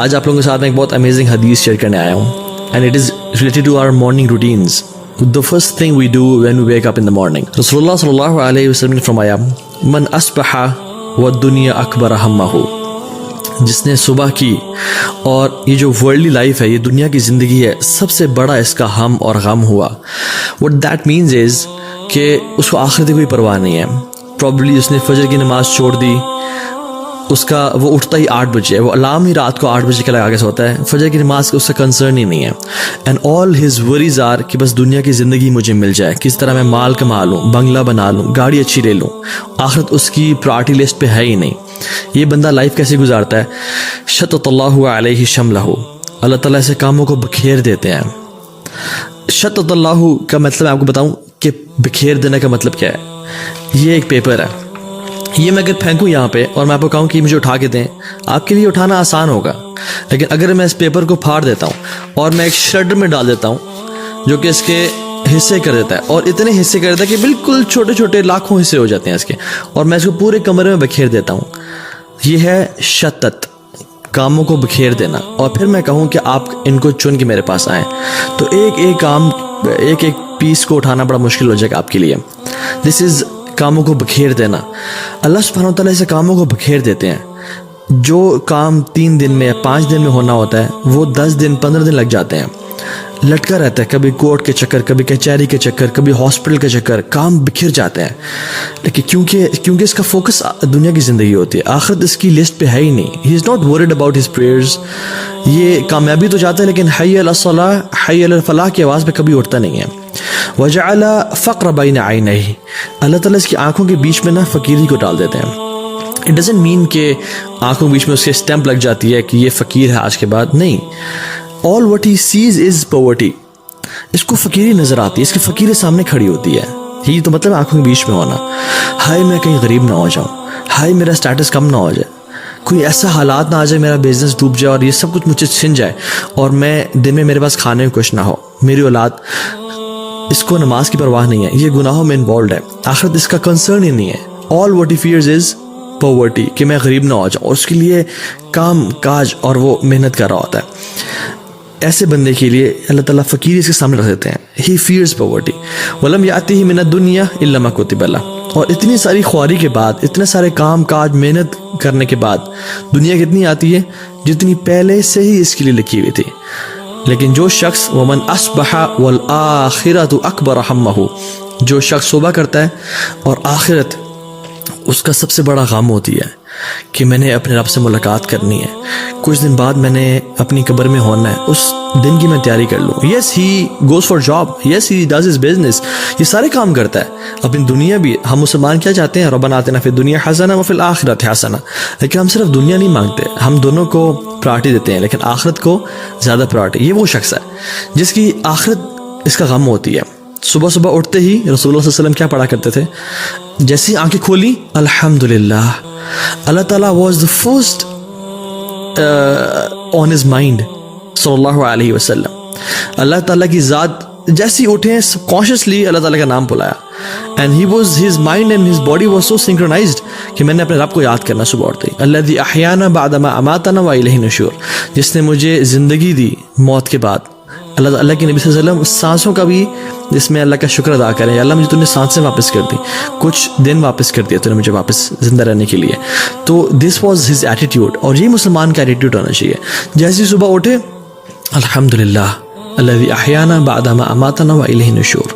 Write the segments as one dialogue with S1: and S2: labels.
S1: آج آپ لوگوں کے ساتھ میں ایک بہت امیزنگ حدیث شیئر کرنے آیا ہوں and it is related to our morning routines. The first thing we do when we wake up in the morning. Rasulullah sallallahu alayhi wa sallam نے فرمایا من اصبح والدنیا اکبر ہمہ، جس نے صبح کی اور یہ جو ورلڈلی لائف ہے، یہ دنیا کی زندگی ہے، سب سے بڑا اس کا ہم اور غم ہوا. what that means is کہ اس کو آخرت کی کوئی پرواہ نہیں ہے. پرابلی اس نے فجر کی نماز چھوڑ دی، اس کا وہ اٹھتا ہی 8 بجے، وہ الارم ہی رات کو 8 بجے کا لگا کے سوتا ہے، فجر کی نماز کا اس کا کنسرن ہی نہیں ہے. And all his worries are کہ بس دنیا کی زندگی مجھے مل جائے، کس طرح میں مال کما لوں، بنگلہ بنا لوں، گاڑی اچھی لے لوں. آخرت اس کی پرائرٹی لسٹ پہ ہے ہی نہیں. یہ بندہ لائف کیسے گزارتا ہے؟ شتت اللہ علیہ شملہ، اللہ تعالیٰ ایسے کاموں کو بکھیر دیتے ہیں. شتت اللہ کا مطلب میں آپ کو بتاؤں کہ بکھیر دینے کا مطلب کیا ہے. یہ ایک پیپر ہے، یہ میں اگر پھینکوں یہاں پہ اور میں آپ کو کہوں کہ مجھے اٹھا کے دیں، آپ کے لیے اٹھانا آسان ہوگا. لیکن اگر میں اس پیپر کو پھاڑ دیتا ہوں اور میں ایک شریڈر میں ڈال دیتا ہوں جو کہ اس کے حصے کر دیتا ہے، اور اتنے حصے کر دیتا ہے کہ بالکل چھوٹے چھوٹے لاکھوں حصے ہو جاتے ہیں اس کے، اور میں اس کو پورے کمرے میں بکھیر دیتا ہوں. یہ ہے شتت، کاموں کو بکھیر دینا. اور پھر میں کہوں کہ آپ ان کو چن کے میرے پاس آئیں تو ایک ایک کام، ایک ایک پیس کو اٹھانا بڑا مشکل ہو جائے گا آپ کے لیے. دس از کاموں کو بکھیر دینا. اللہ سبحانہ و تعالیٰ ایسے کاموں کو بکھیر دیتے ہیں. جو کام 3 دن میں یا 5 دن میں ہونا ہوتا ہے وہ 10 دن 15 دن لگ جاتے ہیں. لٹکا رہتا ہے، کبھی کورٹ کے چکر، کبھی کچہری کے چکر، کبھی ہاسپٹل کے چکر، کام بکھر جاتے ہیں. لیکن کیونکہ اس کا فوکس دنیا کی زندگی ہوتی ہے، آخرت اس کی لسٹ پہ ہے ہی نہیں. He is not worried about his prayers. یہ کامیابی تو چاہتا ہے لیکن حی علی الصلاح، حی علی الفلاح کی آواز پہ کبھی اٹھتا نہیں ہے. وجعل فقر بین عینیہ، اللہ تعالیٰ اس کی آنکھوں کے بیچ میں نا فقیری کو ڈال دیتے ہیں. اٹ ڈزنٹ مین کہ آنکھوں کے بیچ میں اس کے اسٹیمپ لگ جاتی ہے کہ یہ فقیر ہے آج کے بعد، نہیں. all what he sees is poverty. اس کو فقیری نظر آتی ہے، اس کی فقیری سامنے کھڑی ہوتی ہے. یہ تو مطلب آنکھوں کے بیچ میں ہونا. ہائے میں کہیں غریب نہ ہو جاؤں، ہائے میرا سٹیٹس کم نہ ہو جائے، کوئی ایسا حالات نہ آ جائے میرا بزنس ڈوب جائے اور یہ سب کچھ مجھے چھن جائے اور میں دن میں میرے پاس کھانے میں کچھ نہ ہو. میری اولاد، اس کو نماز کی پرواہ نہیں ہے، یہ گناہوں میں انوالوڈ ہے. آخرت اس کا کنسرن ہی نہیں ہے. all what he fears is poverty، کہ میں غریب نہ ہو جاؤں، اور اس کے لیے کام کاج اور وہ محنت کر رہا ہوتا ہے. ایسے بندے کے لیے اللہ تعالیٰ فقیری اس کے سامنے رکھ دیتے ہیں. he fears poverty. وَلَمْ يَأْتِهِ مِنَ الدُّنْيَا إِلَّا مَا كُتِبَ لَهُ. اور اتنی ساری خواری کے بعد، اتنے سارے کام کاج محنت کرنے کے بعد دنیا کتنی آتی ہے جتنی پہلے سے ہی اس کے لیے لکھی ہوئی تھی. لیکن جو شخص وَمَنْ أَصْبَحَ وَالْآخِرَةُ أَكْبَرَ هَمَّهُ، جو شخص صبح کرتا ہے اور آخرت اس کا سب سے بڑا غم ہوتی ہے کہ میں نے اپنے رب سے ملاقات کرنی ہے، کچھ دن بعد میں نے اپنی قبر میں ہونا ہے، اس دن کی میں تیاری کر لوں. Yes he goes for job, yes he does his business, یہ سارے کام کرتا ہے. اپنی دنیا بھی، ہم مسلمان کیا چاہتے ہیں؟ ربنا آتنا فی الدنیا حسنہ وفی الآخرۃ حسنہ. لیکن ہم صرف دنیا نہیں مانگتے، ہم دونوں کو پرائرٹی دیتے ہیں، لیکن آخرت کو زیادہ پرائرٹی. یہ وہ شخص ہے جس کی آخرت اس کا غم ہوتی ہے. صبح صبح اٹھتے ہی رسول اللہ صلی اللہ علیہ وسلم کیا پڑھا کرتے تھے؟ جیسی آنکھیں کھولی، الحمدللہ. اللہ تعالیٰ was the first on his mind صلی اللہ علیہ وسلم. اللہ تعالیٰ کی ذات جیسی اٹھے سب کانشیسلی اللہ تعالیٰ کا نام بلایا. And he was his mind and his body was so synchronised کہ میں نے اپنے رب کو یاد کرنا صبح اٹھتے ہی. الذی احیانا بعد ما اماتنا والیہ النشور، جس نے مجھے زندگی دی موت کے بعد. اللہ کے نبی صلی اللہ علیہ وسلم سانسوں کا بھی جس میں اللہ کا شکر ادا کریں، اللہ مجھے تو نے سانسیں واپس کر دی، کچھ دن واپس کر دیا تو نے مجھے واپس زندہ رہنے کے لیے. تو دس واز ہز ایٹیٹیوڈ، اور یہ مسلمان کا ایٹیٹیوڈ ہونا چاہیے. جیسے صبح اٹھے، الحمدللہ الذی احیانا بعد ما اماتنا والیہ النشور.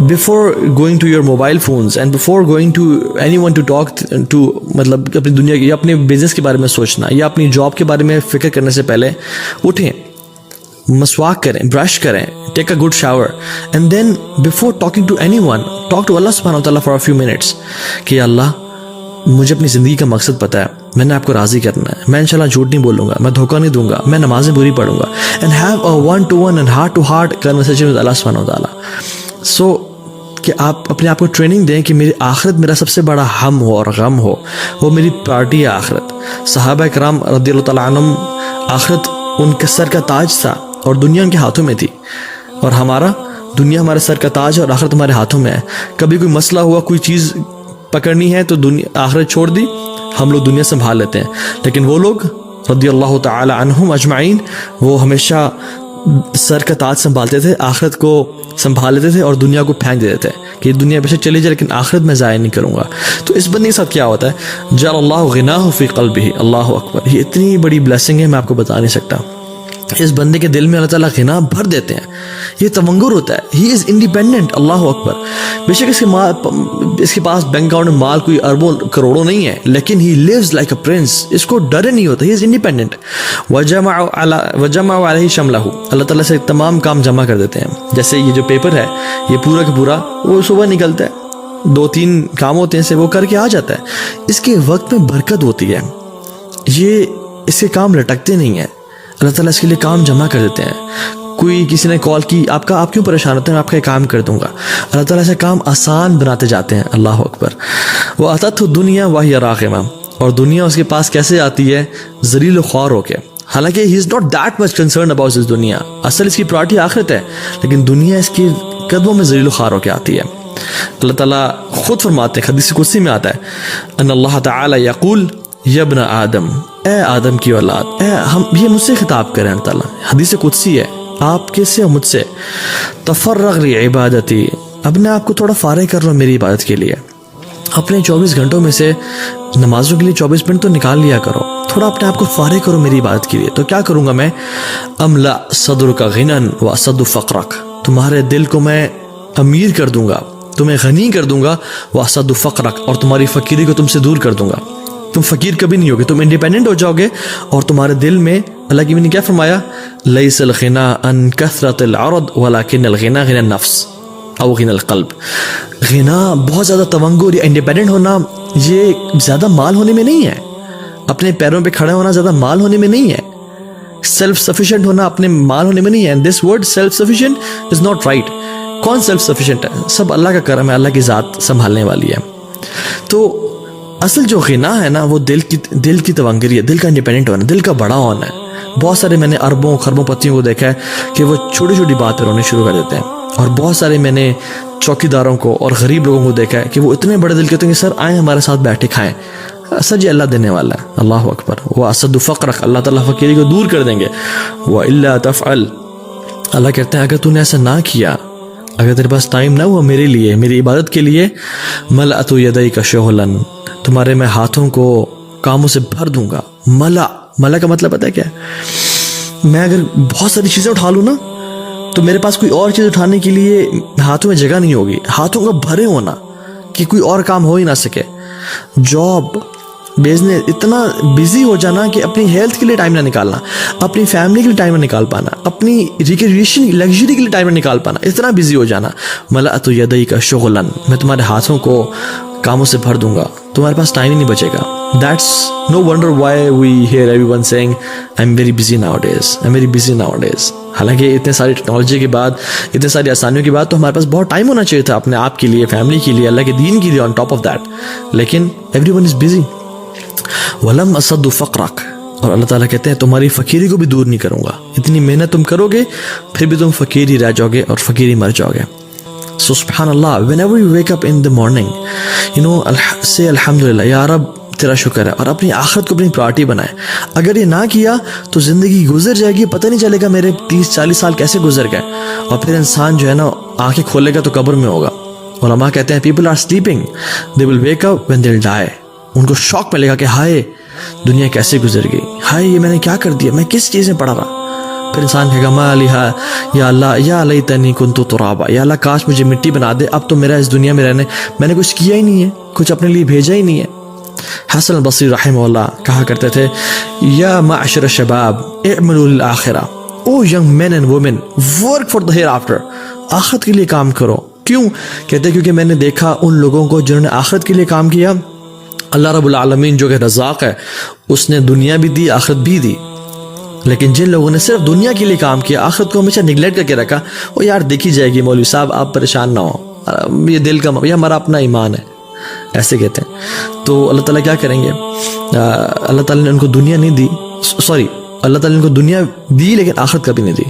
S1: Before going to your mobile phones and before going to anyone to talk to، مطلب اپنی دنیا کی یا اپنے بزنس کے بارے میں سوچنا یا اپنی جاب کے بارے میں فکر کرنے سے پہلے اٹھیں، مسواک کریں، برش کریں، take a good shower, and then before talking to anyone ون ٹاک ٹو اللہ سبحانہ وتعالیٰ فار اے فیو منٹس کہ اللہ مجھے اپنی زندگی کا مقصد پتہ ہے، میں نے آپ کو راضی کرنا ہے، میں انشاءاللہ جھوٹ نہیں بولوں گا، میں دھوکہ نہیں دوں گا، میں نمازیں پوری پڑھوں گا. And have a one to one and heart to heart conversation with Allah سبحانہ وتعالیٰ. سو کہ آپ اپنے آپ کو ٹریننگ دیں کہ میری آخرت میرا سب سے بڑا ہم ہو اور غم ہو، وہ میری پرائرٹی ہے آخرت. صحابہ کرام رضی اللہ تعالیٰ عنہم، آخرت ان کے سر کا تاج تھا اور دنیا ان کے ہاتھوں میں تھی، اور ہمارا دنیا ہمارے سر کا تاج ہے اور آخرت ہمارے ہاتھوں میں ہے. کبھی کوئی مسئلہ ہوا، کوئی چیز پکڑنی ہے تو دنیا آخرت چھوڑ دی، ہم لوگ دنیا سنبھال لیتے ہیں. لیکن وہ لوگ رضی اللہ تعالی عنہم اجمعین، وہ ہمیشہ سر کا تاج سنبھالتے تھے، آخرت کو سنبھال لیتے تھے اور دنیا کو پھینک دیتے تھے کہ دنیا پیچھے چلی جائے لیکن آخرت میں ضائع نہیں کروں گا. تو اس بندے کے ساتھ کیا ہوتا ہے، جعل اللہ غناہ فی قلبہ، اللہ اکبر، یہ اتنی بڑی بلیسنگ ہے میں آپ کو بتا نہیں سکتا. اس بندے کے دل میں اللہ تعالیٰ غنا بھر دیتے ہیں، یہ تمنگر ہوتا ہے، ہی از انڈیپینڈنٹ. اللہ اکبر. بے شک اس کے پاس بینک اکاؤنٹ میں مال کوئی اربوں کروڑوں نہیں ہے، لیکن ہی لیوز لائک اے پرنس، اس کو ڈر نہیں ہوتا، ہی از انڈیپینڈنٹ. وجمع علیہ شملہ، اللہ تعالیٰ سے تمام کام جمع کر دیتے ہیں. جیسے یہ جو پیپر ہے یہ پورا کا پورا وہ صبح نکلتا ہے، 2-3 کام ہوتے ہیں سے وہ کر کے آ جاتا ہے. اس کے وقت میں برکت ہوتی ہے، یہ اس کے کام لٹکتے نہیں ہیں، اللہ تعالیٰ اس کے لیے کام جمع کر دیتے ہیں. کوئی کسی نے کال کی، آپ کیوں پریشان ہوتے ہیں، میں آپ کا کام کر دوں گا. اللہ تعالیٰ سے کام آسان بناتے جاتے ہیں. اللہ اکبر. وَأَتَتْهُ الدُّنْيَا وَهِيَ رَاغِمَةٌ، اور دنیا اس کے پاس کیسے آتی ہے، ذلیل و خوار ہو کے. حالانکہ he is not that much concern about this دنیا، اصل اس کی پرائرٹی آخرت ہے، لیکن دنیا اس کے قدموں میں ذلیل و خوار ہو کے آتی ہے. اللہ تعالیٰ خود فرماتے ہیں، حدیث قدسی میں آتا ہے، ان اللہ تعالیٰ یقول یا ابن آدم، اے آدم کی اولاد، یہ مجھ سے خطاب کریں. اللہ تعالیٰ حدیث قدسی ہے، آپ کس سے، مجھ سے. تفرغ لعبادتی، اپنے آپ کو تھوڑا فارغ کر لو میری عبادت کے لیے. اپنے 24 گھنٹوں میں سے نمازوں کے لیے 24 منٹ تو نکال لیا کرو، تھوڑا اپنے آپ کو فارغ کرو میری عبادت کے لیے. تو کیا کروں گا میں، املا صدرک غنا واسد فقرک، تمہارے دل کو میں امیر کر دوں گا، تمہیں غنی کر دوں گا، واسد فقرک، اور تمہاری فقیری کو تم سے دور کر دوں گا. تم فقیر کبھی نہیں ہوگے، تم انڈیپینڈنٹ ہو جاؤ گے. اور تمہارے دل میں اللہ کی نے کیا فرمایا، لیس الغنا ان کثرت العرض ولکن الغنا غنا النفس او غنا القلب. غنا بہت زیادہ تونگر یا انڈیپینڈنٹ ہونا، یہ زیادہ مال ہونے میں نہیں ہے، اپنے پیروں پہ کھڑے ہونا زیادہ مال ہونے میں نہیں ہے، سیلف سفیشینٹ ہونا اپنے مال ہونے میں نہیں ہے. And this word self sufficient is not right. کون سیلف سفیشینٹ ہے، سب اللہ کا کرم ہے، اللہ کی ذات سنبھالنے والی ہے. تو اصل جو غنا ہے نا، وہ دل کی تونگری ہے، دل کا انڈیپینڈنٹ ہونا، دل کا بڑا ہونا ہے. بہت سارے میں نے اربوں خربوں پتیوں کو دیکھا ہے کہ وہ چھوٹی چھوٹی بات پہ رونے شروع کر دیتے ہیں. اور بہت سارے میں نے چوکی داروں کو اور غریب لوگوں کو دیکھا ہے کہ وہ اتنے بڑے دل کے ہوتے ہیں کہ سر آئیں ہمارے ساتھ بیٹھے کھائیں. سر جی اللہ دینے والا ہے. اللہ اکبر. وہ اسد فقرک، اللہ تعالیٰ فقیری کو دور کر دیں گے. وَإِلَّا تَفْعَلْ، اللہ کہتے ہیں اگر تو نے ایسا نہ کیا، اگر تیرے پاس ٹائم نہ ہوا میرے لیے، میری عبادت کے لیے، ملأت یدیک شغلا، تمہارے میں ہاتھوں کو کاموں سے بھر دوں گا. ملا کا مطلب پتہ ہے کیا ہے، میں اگر بہت ساری چیزیں اٹھا لوں نا تو میرے پاس کوئی اور چیز اٹھانے کے لیے ہاتھوں میں جگہ نہیں ہوگی. ہاتھوں کا بھرے ہونا کہ کوئی اور کام ہو ہی نہ سکے. جاب، بزنس، اتنا بزی ہو جانا کہ اپنی ہیلتھ کے لیے ٹائم نہ نکالنا، اپنی فیملی کے لیے ٹائم نہ نکال پانا، اپنی ریکریشن لگژری کے لیے ٹائم نہ نکال پانا، اتنا بزی ہو جانا. ملأت یدیک شغلا، میں تمہارے ہاتھوں کو کاموں سے بھر دوں گا، تمہارے پاس ٹائم ہی نہیں بچے گا. That's no wonder why we hear everyone saying I'm very busy nowadays, I'm very busy nowadays. حالانکہ اتنے ساری ٹیکنالوجی کے بعد، اتنے ساری آسانیوں کے بعد تو ہمارے پاس بہت ٹائم ہونا چاہیے تھا اپنے آپ کے لیے، فیملی کے لیے، اللہ کے دین کے لیے on top of that. لیکن everyone is busy. وَلَمْ أَصَدُّ فَقْرَكَ، اور اللہ تعالیٰ کہتے ہیں تمہاری فقیری کو بھی دور نہیں کروں گا. اتنی محنت تم کرو گے پھر بھی تم فقیر ہی رہ جاؤ گے اور فقیر ہی مر جاؤ گے. So subhanallah, whenever you wake up in the morning, say alhamdulillah, یا رب تیرا شکر ہے، اور اپنی آخرت کو اپنی پرائرٹی بنائے. اگر یہ نہ کیا تو زندگی گزر جائے گی، پتہ نہیں چلے گا میرے 30-40 سال کیسے گزر گئے. اور پھر انسان جو ہے نا آنکھیں کھولے گا تو قبر میں ہوگا. علماء کہتے ہیں people are sleeping, they will wake up when they'll die. ان کو شوق ملے گا کہ ہائے دنیا کیسے گزر گئی، ہائے یہ میں نے کیا کر دیا، میں کس چیز میں پڑا رہا. پھر انسان کہے گا ما لہا یا اللہ یا لیتنی کنت ترابا، یا اللہ کاش مجھے مٹی بنا دے، اب تو میرا اس دنیا میں رہنے، میں نے کچھ کیا ہی نہیں ہے، کچھ اپنے لیے بھیجا ہی نہیں ہے. حسن البصری رحمہ اللہ کہا کرتے تھے یا معشر الشباب اعملوا للآخرہ، O young men and women work for the hereafter, آخرت کے لیے کام کرو. کیوں؟ کہتے کیونکہ میں نے دیکھا ان لوگوں کو جنہوں نے آخرت کے لیے کام کیا، اللہ رب العالمین جو کہ رزاق ہے اس نے دنیا بھی دی آخرت بھی دی. لیکن جن لوگوں نے صرف دنیا کے لیے کام کیا، آخرت کو ہمیشہ نگلیکٹ کر کے رکھا، وہ یار دیکھی جائے گی مولوی صاحب آپ پریشان نہ ہو، یہ دل کا، یہ ہمارا اپنا ایمان ہے، ایسے کہتے ہیں. تو اللہ تعالیٰ کیا کریں گے، اللہ تعالیٰ نے ان کو دنیا نہیں دی، اللہ تعالیٰ نے ان کو دنیا دی لیکن آخرت کبھی نہیں دی.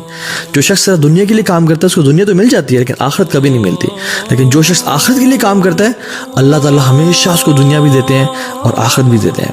S1: جو شخص صرف دنیا کے لیے کام کرتا ہے اس کو دنیا تو مل جاتی ہے لیکن آخرت کبھی نہیں ملتی. لیکن جو شخص آخرت کے لیے کام کرتا ہے اللہ تعالیٰ ہمیشہ اس کو دنیا بھی دیتے ہیں اور آخرت بھی دیتے ہیں.